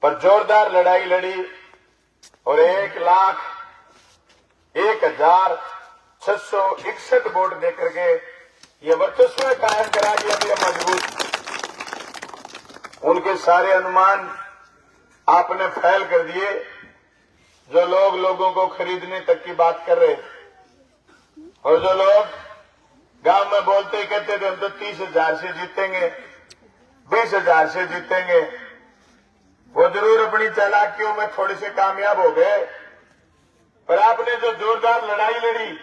पर जोरदार लड़ाई लड़ी और 1,01,661 वोट देकर के ये वर्चस्व कायम करा दिया दिया मजबूत। उनके सारे अनुमान आपने फैल कर दिए। जो लोग लोगों को खरीदने तक की बात कर रहे और जो लोग गांव में बोलते ही कहते थे हम तो 30,000 से जीतेंगे, 20,000 से जीतेंगे, वो जरूर अपनी चालाकियों में थोड़े से कामयाब हो गए। पर आपने जो जोरदार लड़ाई लड़ी,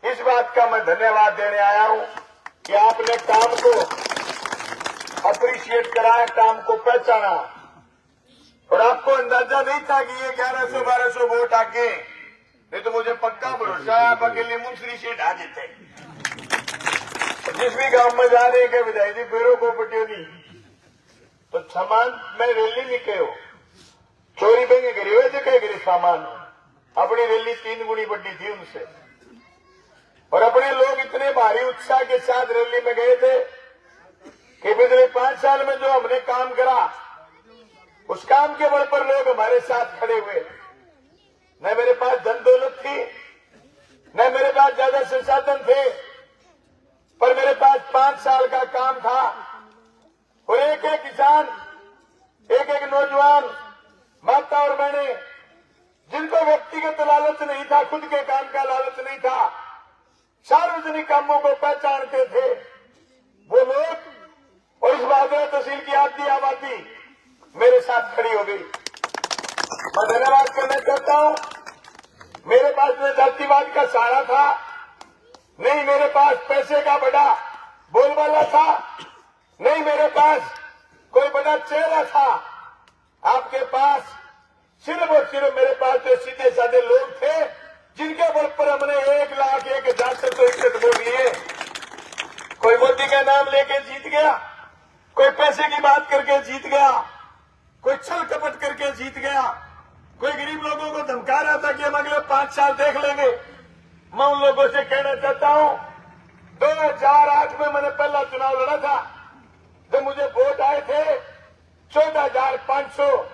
इस बात का मैं धन्यवाद देने आया हूं कि आपने काम को अप्रिशिएट कराया, काम को पहचाना। और आपको अंदाजा नहीं था कि ये 1100-1200 वोट आके, नहीं तो मुझे पक्का भरोसा है आप अकेले मुंसरी सीट आ जीते। जिस भी गांव में जा रहे हैं विधायक जी पेड़ों को पटियोनी तो सामान में रैली निकले हो चोरी बेंगे करी हुए देखे करी सामान अपनी रैली 3 गुनी बड़ी थी उनसे। और अपने लोग इतने भारी उत्साह के साथ रैली में गए थे कि पिछले 5 साल में जो हमने काम करा उस काम के बल पर लोग हमारे साथ खड़े हुए। न मेरे पास धन दौलत थी, न मेरे पास ज्यादा संसाधन थे, पर मेरे पास 5 साल का काम था। और एक एक किसान, एक एक नौजवान, माता और बहने, जिनको व्यक्तिगत लालच नहीं था, खुद के काम का लालच नहीं था, सार्वजनिक कामों को पहचानते थे, वो लोग और इस बादरा तहसील की आधी आबादी मेरे साथ खड़ी हो गई। मैं धन्यवाद करना चाहता हूं। मेरे पास में जातिवाद का सहारा था नहीं, मेरे पास पैसे का बड़ा बोलबाला था नहीं, मेरे पास कोई बड़ा चेहरा था। आपके पास सिर्फ और सिर्फ मेरे पास जो सीधे साधे लोग थे जिनके बल पर हमने 1,01,661 वोट लिए। कोई मोदी का नाम लेके जीत गया, कोई पैसे की बात करके जीत गया, कोई छल कपट करके जीत गया, कोई गरीब लोगों को धमका रहा था कि हम अगले 5 साल देख लेंगे। मैं उन लोगों से कहना चाहता हूं 2008 में मैंने पहला चुनाव लड़ा था। जब मुझे वोट आए थे 14,500,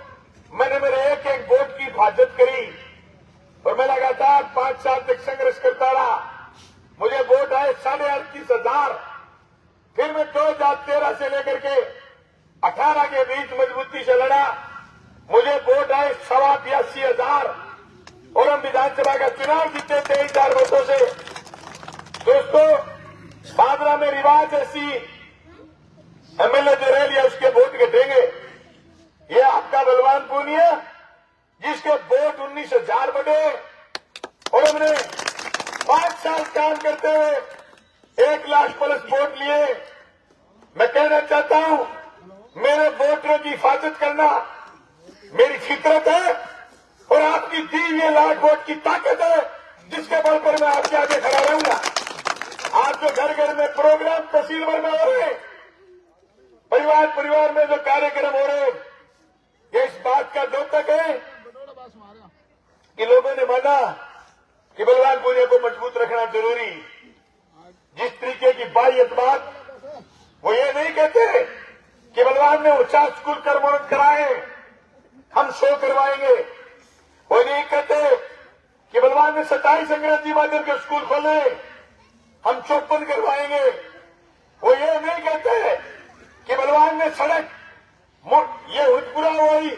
मैंने मेरे एक एक वोट की हिफाजत करी और मैं लगातार 5 साल तक संघर्ष करता रहा। मुझे वोट आए 38,500। फिर मैं 2013 से लेकर के 18 के बीच मजबूती से लड़ा। मुझे वोट आए 82,000 और हम विधानसभा का चुनाव जीते 23,000 वोटों से। दोस्तों, बादरा में रिवाज ऐसी एमएलए जो रह लिया उसके वोट घटेंगे। ये आपका बलवानपुर नहीं है जिसके वोट 19,000 बढ़े और हमने 5 साल काम करते हुए 1 लाख प्लस वोट लिए। मैं कहना चाहता हूं मेरे वोटरों की हिफाजत करना मेरी फितरत है और आपकी दी हुई लाख वोट की ताकत है जिसके बल पर मैं आपके आगे खड़ा रहूंगा। आज जो घर घर में प्रोग्राम तहसील भर में हो रहे हैं, परिवार परिवार में जो कार्यक्रम हो रहे हैं, ये इस बात का द्योतक है कि लोगों ने माना कि बलवानपुर को मजबूत रखना जरूरी। जिस तरीके की बायत बात, वो ये नहीं कहते कि बलवान ने 50 स्कूल कर्मोन्नत कराए हम 100 करवाएंगे। वो नहीं कहते कि बलवान ने 27 अंग्रेजी माध्यम के स्कूल खोले हम 54 करवाएंगे। वो ये नहीं कहते कि बलवान ने सड़क ये हुदपुरा वाली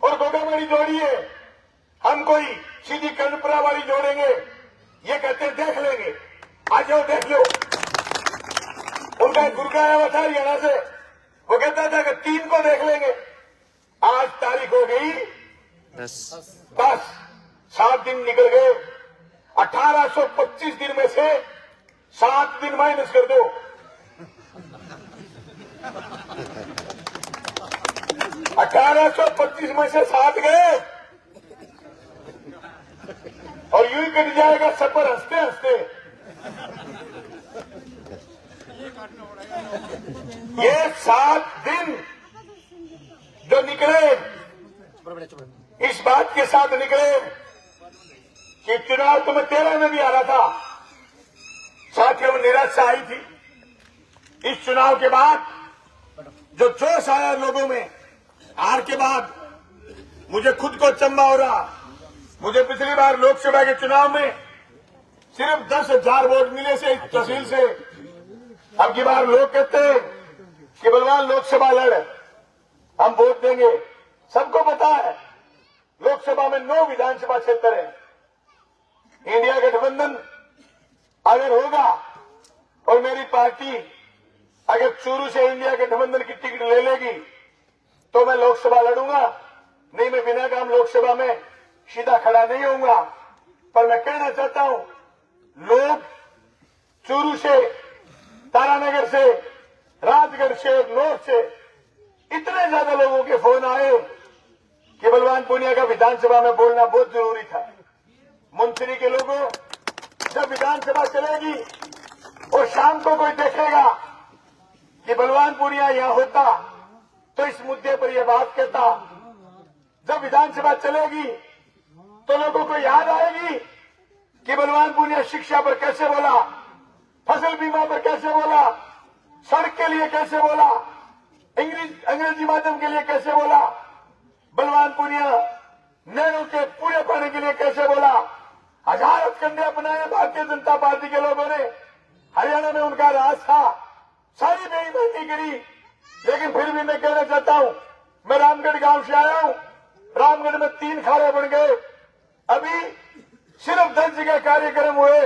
और गोगामड़ी जोड़ी है हम कोई सीधी कर्णपुरा वाली जोड़ेंगे। ये कहते देख लेंगे, आ जाओ देख लो। उनका गुरगा आया हुआ था हरियाणा से, वो कहता था कि 3 को देख लेंगे। आज तारीख हो गई 10, 7 दिन निकल गए। 1825 दिन में से 7 दिन माइनस कर दो। 1825 में से 7 गए और यूं ही कट जाएगा सफर हंसते हंसते। ये 7 दिन जो निकले इस बात के साथ निकले कि चुनाव तो मैं 13 में भी आ रहा था, साथियों में निराशा आई थी। इस चुनाव के बाद जो जोश आया लोगों में, हार के बाद मुझे खुद को अचंभा हो रहा। मुझे पिछली बार लोकसभा के चुनाव में सिर्फ 10,000 वोट मिले से तहसील से। अब की बार लोग कहते हैं कि बलवान लोकसभा लड़, हम वोट देंगे। सबको पता है लोकसभा में 9 विधानसभा क्षेत्र है। इंडिया गठबंधन अगर होगा और मेरी पार्टी अगर चूरू से इंडिया गठबंधन की टिकट ले लेगी तो मैं लोकसभा लड़ूंगा, नहीं मैं बिना काम लोकसभा में सीधा खड़ा नहीं होऊंगा। पर मैं कहना चाहता हूं, लोग चूरू से, तारानगर से, राजगढ़ से और नॉर्थ से इतने ज्यादा लोगों के फोन आए कि बलवान पूनिया का विधानसभा में बोलना बहुत जरूरी था। मुंसरी के लोगों, जब विधानसभा चलेगी और शाम को कोई देखेगा कि बलवान पूनिया यहां होता तो इस मुद्दे पर यह बात कहता। जब विधानसभा चलेगी तो लोगों को याद आएगी कि बलवान पूनिया शिक्षा पर कैसे बोला, फसल बीमा पर कैसे बोला, सड़क के लिए कैसे बोला, अंग्रेजी माध्यम के लिए कैसे बोला, बलवान पूनिया नहरों के पूरे पानी के लिए कैसे बोला। 1000 हथकंडे अपनाए भारतीय जनता पार्टी के लोगों ने। हरियाणा में उनका राज था, सारी बेईमानी करी, लेकिन फिर भी मैं कहना चाहता हूं, मैं रामगढ़ गांव से आया हूं। रामगढ़ में 3 खाड़े बन गए। अभी सिर्फ 10 जगह कार्यक्रम हुए।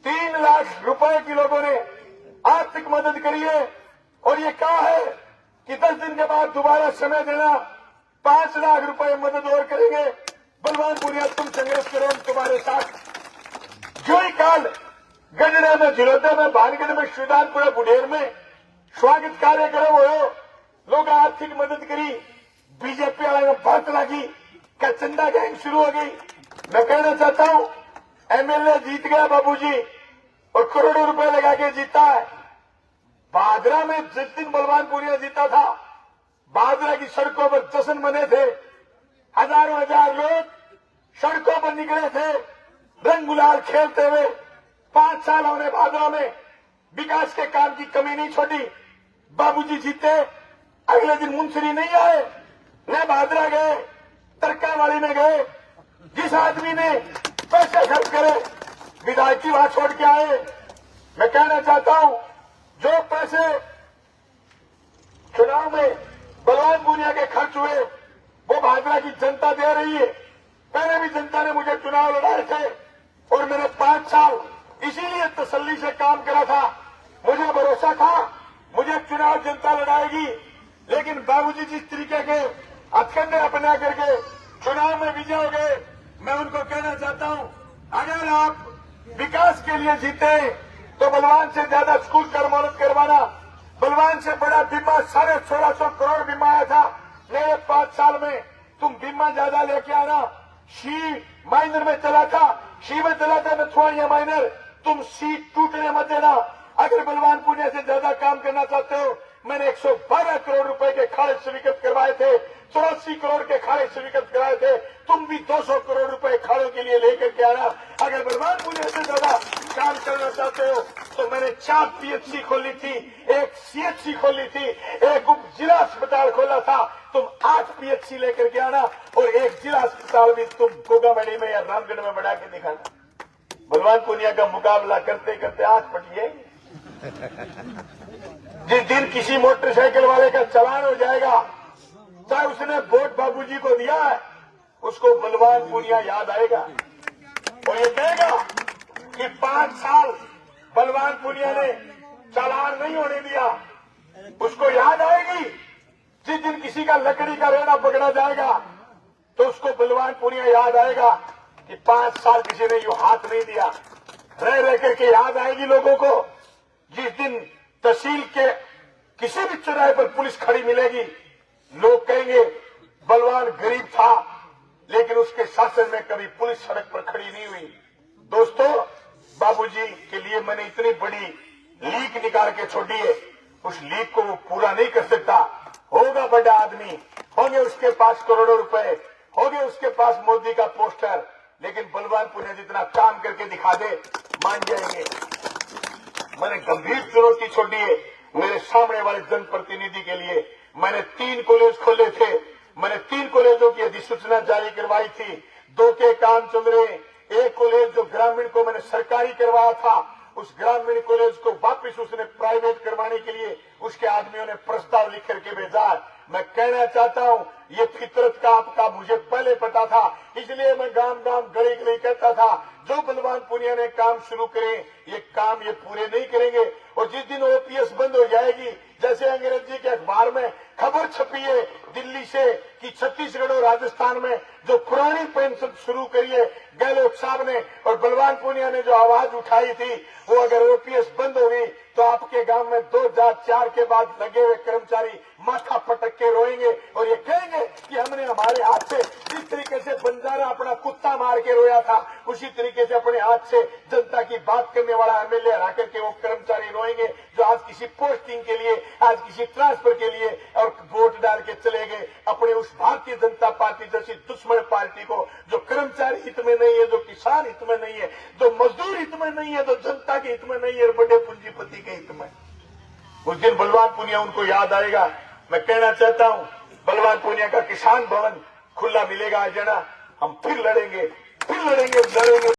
3 लाख रुपए की लोगों ने आर्थिक मदद करी है और ये कहा है कि 10 दिन के बाद दोबारा समय देना, 5 लाख रुपए मदद और करेंगे। बलवान पूनिया तुम संघर्ष करो, हम तुम्हारे साथ। जो ही काल गजरा में, झिलोदा में, भानगढ़ में, श्रीदानपुरा, बुढ़ेर में स्वागत कार्यक्रम हो, लोग आर्थिक मदद करी। बीजेपी वाले में बात लगी क्या चंदा गैंग शुरू हो गई। मैं कहना चाहता हूं, एमएलए जीत गया बाबूजी और करोड़ों रुपए लगा के जीता है। बादरा में जिस दिन बलवान पूनिया जीता था, बादरा की सड़कों पर जश्न बने थे। हजारों हजार लोग सड़कों पर निकले थे, रंग गुलाल खेलते हुए। 5 साल होने बादरा में विकास के काम की कमी नहीं छोड़ी। बाबूजी जीते, अगले दिन मुंसरी नहीं आए, न बादरा गए, तरकावाली में गए। जिस आदमी ने पैसे खर्च करे विधायकी वहां छोड़ के आए। मैं कहना चाहता हूं, जो पैसे चुनाव में बलवान पूनिया के खर्च हुए वो भाजपा की जनता दे रही है। पहले भी जनता ने मुझे चुनाव लड़ाए थे और मैंने 5 साल इसीलिए तसल्ली से काम करा था। मुझे भरोसा था मुझे चुनाव जनता लड़ाएगी, लेकिन बाबूजी जिस तरीके के हथकंडे अपना करके चुनाव में विजय हो गए, मैं उनको कहना चाहता हूं, अगर आप विकास के लिए जीते तो बलवान से ज्यादा स्कूल का मरम्मत करवाना, बलवान से बड़ा बीमा 1450 करोड़ बीमा आया था मेरे 5 साल में। तुम बीमा ज्यादा लेके आना। शी माइनर में चला था, शी में चला था नथुआनिया माइनर, तुम सी टूटने मत देना। अगर बलवान पूनिया से ज्यादा काम करना चाहते हो, मैंने 112 करोड़ रुपए के खाड़े स्वीकृत करवाए थे, 84 करोड़ के खाड़े स्वीकृत कराए थे। तुम भी 200 करोड़ रुपए खाड़ों के लिए लेकर के आना। अगर बलवान पूनिया से ज्यादा काम करना चाहते हो तो मैंने 4 पीएचसी खोली थी, 1 सीएचसी खोली थी, 1 उप जिला अस्पताल खोला था। तुम 8 पीएचसी लेकर के आना और 1 जिला अस्पताल भी तुम गोगामड़ी में या रामगढ़ में बढ़ा के दिखाना। बलवान पूनिया का मुकाबला करते करते आंख फटी है। जिस दिन किसी मोटरसाइकिल वाले का चालान हो जाएगा, चाहे उसने वोट बाबूजी को दिया है, उसको बलवान पूनिया याद आएगा और ये कहेगा कि 5 साल बलवान पूनिया ने चालान नहीं होने दिया। उसको याद आएगी जिस दिन किसी का लकड़ी का रेड़ा पकड़ा जाएगा तो उसको बलवान पूनिया याद आएगा कि 5 साल किसी ने यूं हाथ नहीं दिया। रह रह करके याद आएगी लोगों को। जिस दिन तहसील के किसी भी चौराहे पर पुलिस खड़ी मिलेगी, लोग कहेंगे बलवान गरीब था लेकिन उसके शासन में कभी पुलिस सड़क पर खड़ी नहीं हुई। दोस्तों, बाबूजी के लिए मैंने इतनी बड़ी लीक निकाल के छोड़ी है, उस लीक को वो पूरा नहीं कर सकता। होगा बड़ा आदमी, होंगे उसके पास करोड़ों रुपए, होंगे उसके पास मोदी का पोस्टर, लेकिन बलवान पूनिया जितना काम करके दिखा दे, मान जाएंगे। मैंने गंभीर चुनौती छोड़ी है मेरे सामने वाले जनप्रतिनिधि के लिए। मैंने 3 कॉलेज खोले थे, मैंने 3 कॉलेजों की अधिसूचना जारी करवाई थी, 2 के काम चल रहे। एक कॉलेज जो ग्रामीण को मैंने सरकारी करवाया था, उस ग्रामीण कॉलेज को वापस उसने प्राइवेट करवाने के लिए उसके आदमियों ने प्रस्ताव लिख करके भेजा है। मैं कहना चाहता हूं, ये फितरत का आपका मुझे पहले पता था, इसलिए मैं गांव गांव गली गली कहता था, जो बलवान पुनिया ने काम शुरू करे ये काम ये पूरे नहीं करेंगे। और जिस दिन ओपीएस बंद हो जाएगी, जैसे अंग्रेजी के अखबार में खबर छपी है दिल्ली से कि छत्तीसगढ़ और राजस्थान में जो पुरानी पेंशन शुरू करी है गहलोत साहब ने और बलवान पुनिया ने जो आवाज उठाई थी, वो अगर ओपीएस बंद हो गई तो आपके गांव में 2004 के बाद लगे हुए कर्मचारी माथा पटक के रोएंगे और ये कहेंगे कि हमने हमारे हाथ से जिस तरीके से बंजारा अपना कुत्ता मार के रोया था, उसी तरीके से अपने हाथ से जनता की बात करने वाला एमएलए हरा करके वो कर्मचारी रोएंगे जो आज किसी पोस्टिंग के लिए, आज किसी ट्रांसफर के लिए और वोट डाल के चले गए अपने उस भारतीय जनता पार्टी जैसी दुश्मन पार्टी को, जो कर्मचारी हित में नहीं है, जो किसान हित में नहीं है, जो मजदूर हित में नहीं है, जो जनता के हित में नहीं है, बड़े पूंजीपति के हित में। उस दिन बलवान पुनिया उनको याद आएगा। मैं कहना चाहता हूं, बलवान पुनिया का किसान भवन खुला मिलेगा जना, हम फिर लड़ेंगे, फिर लड़ेंगे, लड़ेंगे।